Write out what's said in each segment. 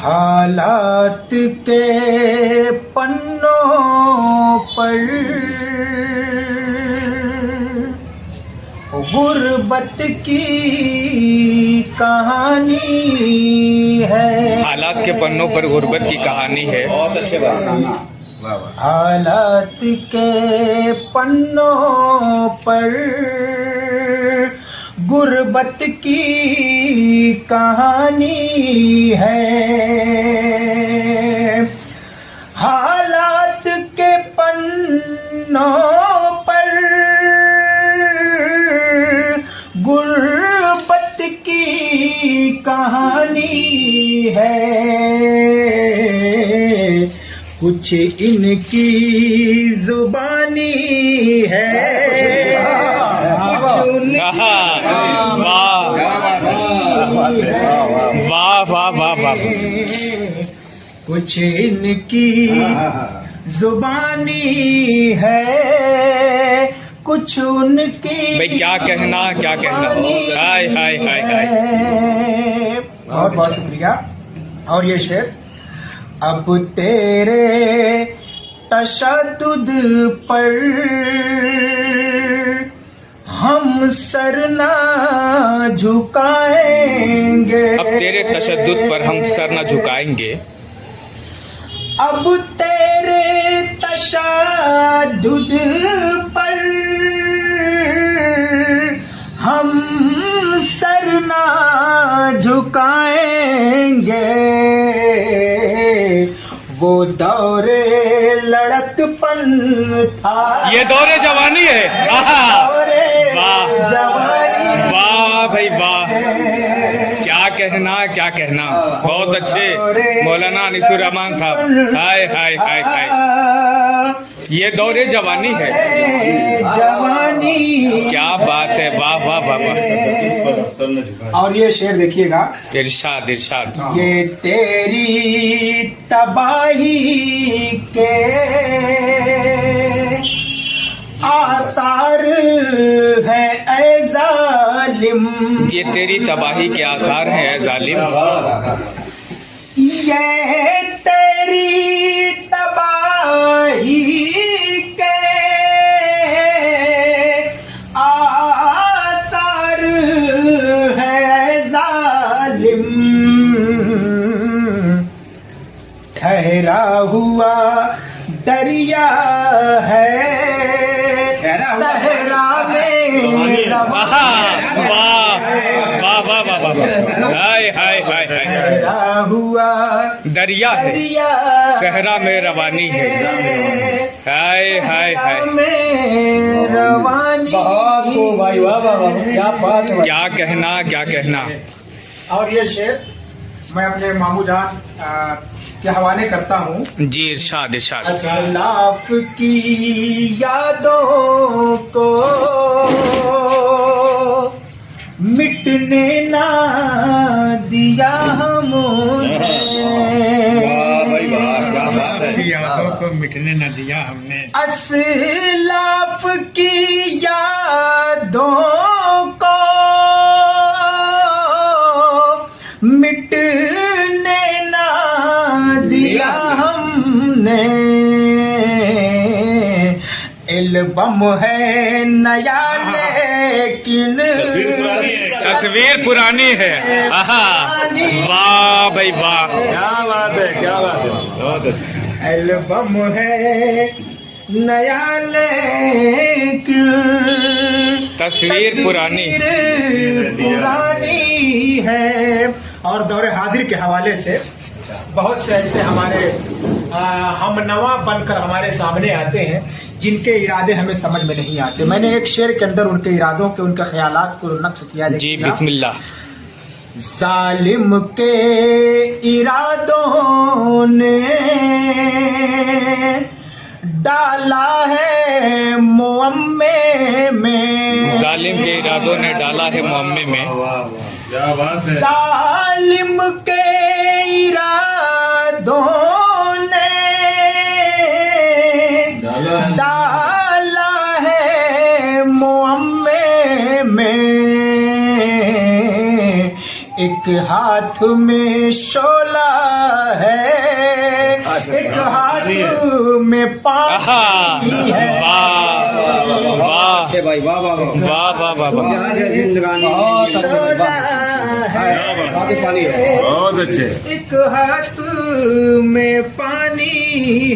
हालात के पन्नों पर गुर्बत की कहानी है। हालात के पन्नों पर गुर्बत की कहानी है। बहुत अच्छे बात। हालात के पन्नों पर गुर्बत की कहानी है। हालात के पन्नों पर गुर्बत की कहानी है। कुछ इनकी जुबानी है, कुछ उनकी वाह वाह वाह वाह। कुछ इनकी जुबानी है, कुछ उनकी भाई क्या कहना क्या कहना। हाय हाय हाय हाय। बहुत बहुत शुक्रिया। और ये शेर, अब तेरे तशद्दुद पर हम सर ना झुकाएंगे। अब तेरे तशद्दुद पर हम सर न झुकाएंगे। अब तेरे तशद्दुद पर हम सर ना झुकाएंगे। वो दौरे लड़कपन था, ये दौरे जवानी है। दौरे वाह जवानी। वाह भाई वाह, क्या कहना क्या कहना। बहुत अच्छे मौलाना अनीसुर रहमान साहब। हाय हाय हाय हाय। ये दौरे जवानी है। जवानी, क्या बात है। वाह वाह वाह वाह। और ये शेर देखिएगा, इरशाद इरशाद। ये तेरी तबाही के आसार है ऐ जालिम। ये तेरी तबाही के आसार हैं ऐ जालिम। ये तेरी तबाही के आसार है जालिम। ठहरा हुआ दरिया है सहरा में वाह वाह वाह वाह वाह वाह। हाय हाय हाय हाय। ठहरा हुआ दरिया है, दरिया सहरा में रवानी है। हाय हाय हाय। में रवानी। बहुत खूब भाई, वाह वाह वाह, क्या बात है। क्या कहना क्या कहना। और ये शेर मैं अपने मामू जान के हवाले करता हूँ। जी इरशाद इरशाद। असलाफ की यादों को मिटने ना दिया हमने। वाह भाई वाह, क्या बात है। यादों को मिटने न दिया हमने। असलाफ की यादों को मिटने ना दिया हमने। एल्बम है नया लेकिन तस्वीर पुरानी है। आहा, वाह भाई वाह। क्या बात है, क्या बात है। बहुत अच्छा। एल्बम है नया लेकिन तस्वीर पुरानी पुरानी है। और दौरे हाजिर के हवाले से बहुत से ऐसे हमारे हम नवा बनकर हमारे सामने आते हैं जिनके इरादे हमें समझ में नहीं आते। मैंने एक शेर के अंदर उनके इरादों के, उनके ख्यालात को नक्श किया। जी बिस्मिल्लाह। जालिम के इरादों ने डाला है मुअम्मे में। जालिम के इरादों ने डाला है मुअम्मे में। क्या बात है। जालिम के इरादों ने डाला है मुअम्मे में। एक हाथ में शोला है, एक हाथ में पानी है। वाह अच्छे भाई, वाह वाह वाह वाह वाह वाह वाह शोला है, पानी है। बहुत अच्छे। एक हाथ में पानी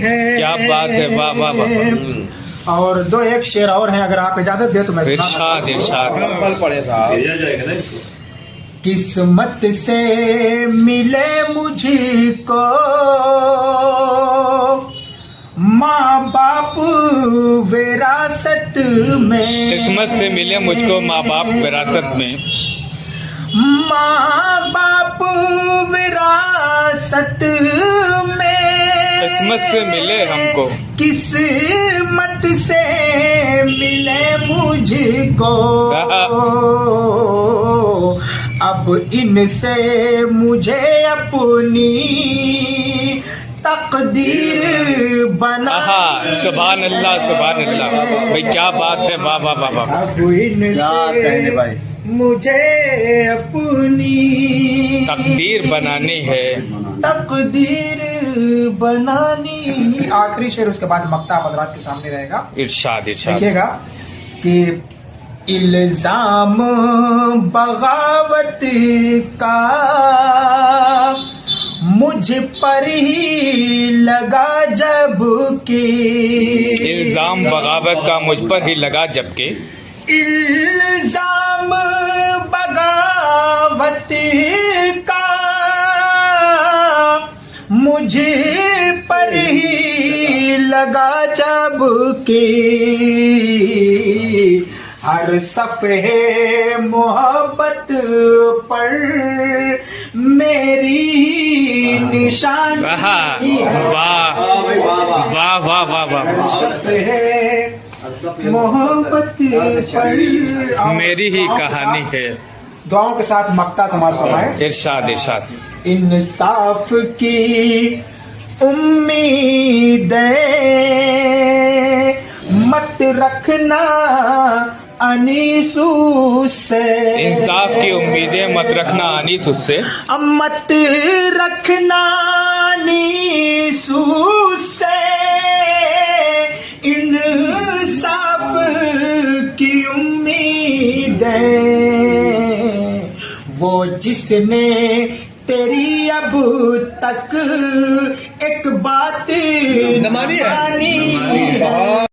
है। क्या बात है, वाह वाह वाह। और दो एक शेर और हैं, अगर आप इजाजत दे तो मैं सुना सकता हूं। इरशाद इरशाद। पल पड़े साहब। किस्मत से मिले मुझको माँ बाप विरासत में, किस्मत से मिले मुझको माँ बाप विरासत में, माँ बाप विरासत में, किस्मत से मिले हमको, किस्मत से मिले मुझको, अब इनसे मुझे अपनी तकदीर बना। सुभान अल्लाह सुभान अल्लाह। भाई क्या बात है, वाह वाह वाह वाह। अब इनसे भाई। मुझे अपनी तकदीर बनानी है। तकदीर बनानी। आखिरी शेर, उसके बाद मक्ता हजरात के सामने रहेगा। इरशाद इरशाद। देखिएगा कि इल्जाम बगावत का मुझ पर ही लगा जबकि, इल्जाम बगावत का मुझ पर ही लगा जबकि, इल्जाम बगावत का मुझ पर ही लगा जबकि, हर सफ़े मोहब्बत पर मेरी निशानी वाह वाह वाह वाह वाह वाह। मोहब्बत पर मेरी ही कहानी है। दुआओं के साथ मक्ता तुम्हारा समय। इरशाद इरशाद। इंसाफ की उम्मीदें मत रखना अनीसू से, इंसाफ की उम्मीदें मत रखना अनीस उससे, मत रखना अनीसू से, इंसाफ की उम्मीदें वो जिसने तेरी अब तक एक बात न मानी है। मानी है।